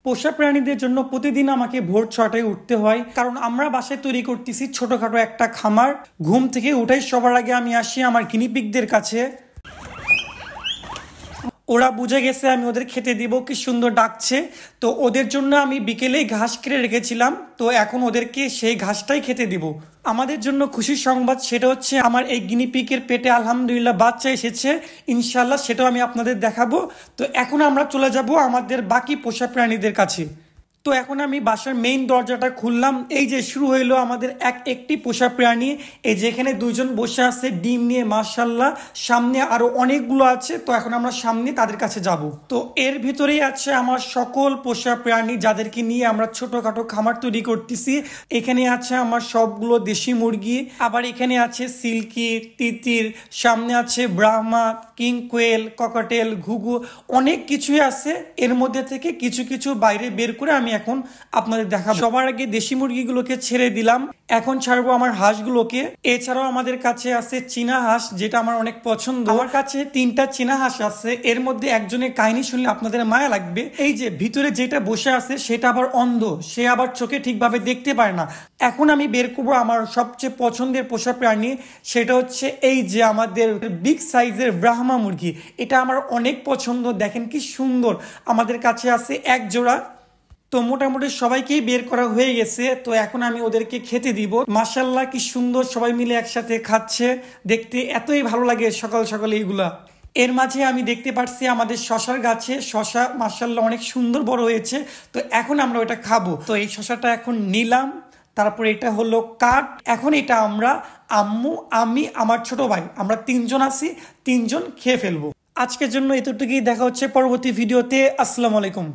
পোষা প্রাণীদের জন্য প্রতিদিন আমাকে ভোর 6টায় উঠতে হয়, কারণ আমরা বাসায় তৈরি করতেছি ছোটখাটো একটা খামার। ঘুম থেকে উঠাই সবার আগে আমি আসি আমার গিনিপিগদের কাছে। ওরা বুঝে গেছে আমি ওদের খেতে দিব, কি সুন্দর ডাকছে। তো ওদের জন্য আমি বিকেলেই ঘাস কেটে রেখেছিলাম, তো এখন ওদেরকে সেই ঘাসটাই খেতে দিব। আমাদের জন্য খুশির সংবাদ সেটা হচ্ছে আমার এই গিনিপিগের পেটে আলহামদুলিল্লাহ বাচ্চা এসেছে, ইনশাল্লাহ সেটাও আমি আপনাদের দেখাবো। তো এখন আমরা চলে যাব আমাদের বাকি পোষা প্রাণীদের কাছে। তো এখন আমি বাসার মেইন দরজাটা খুললাম, এই যে শুরু হইলো আমাদের একটি পোষা প্রাণী। এই যেখানে দুইজন বসে আছে ডিম নিয়ে, মাশাল্লাহ। সামনে আরো অনেকগুলো আছে, তো এখন আমরা সামনে তাদের কাছে যাব। তো এর ভিতরেই আছে আমার সকল পোষা প্রাণী যাদেরকে নিয়ে আমরা ছোটখাটো খামার তৈরি করতেছি। এখানে আছে আমার সবগুলো দেশি মুরগি, আবার এখানে আছে সিল্কি, তিতির, সামনে আছে ব্রাহ্মা, কিং কোয়েল, ককাটেল, ঘুঘু, অনেক কিছুই আছে। এর মধ্যে থেকে কিছু কিছু বাইরে বের করে আমি এখন আপনাদের দেখাবো। সবার আগে দেশি মুরগিগুলোকে ছেড়ে দিলাম, এখন ছাড়বো আমার হাঁসগুলোকে। এছাড়াও আমাদের কাছে আছে চীনা হাঁস, যেটা আমার অনেক পছন্দ। আমার কাছে 3টা চীনা হাঁস আছে। এর মধ্যে একজনের কাহিনী শুনলে আপনাদের মায়া লাগবে। এই যে ভিতরে যেটা বসে আছে সেটা আবার অন্ধ, সে আবার চোখে ঠিকভাবে দেখতে পারে না। এখন আমি বের করবো আমার সবচেয়ে পছন্দের পোষা প্রাণী, সেটা হচ্ছে এই যে আমাদের বিগ সাইজের ব্রাহ্মা মুরগি। এটা আমার অনেক পছন্দ, দেখেন কি সুন্দর। আমাদের কাছে আছে এক জোড়া। তো মোটামুটি সবাইকেই বের করা হয়ে গেছে, তো এখন আমি ওদেরকে খেতে দিব। মাশাল্লাহ কি সুন্দর সবাই মিলে একসাথে খাচ্ছে, দেখতে এতই ভালো লাগে সকাল সকালে এইগুলা। এর মাঝে আমি দেখতে পাচ্ছি আমাদের শশার গাছে শশা মাশাল্লাহ অনেক সুন্দর বড় হয়েছে। তো এখন আমরা ওটা খাবো। তো এই শশাটা এখন নিলাম, তারপর এটা হলো কাঠ। এখন এটা আমরা আম্মু, আমি, আমার ছোট ভাই, আমরা 3জন আছি, 3জন খেয়ে ফেলবো। আজকের জন্য এতটুকুই, দেখা হচ্ছে পরবর্তী ভিডিওতে। আসসালামু আলাইকুম।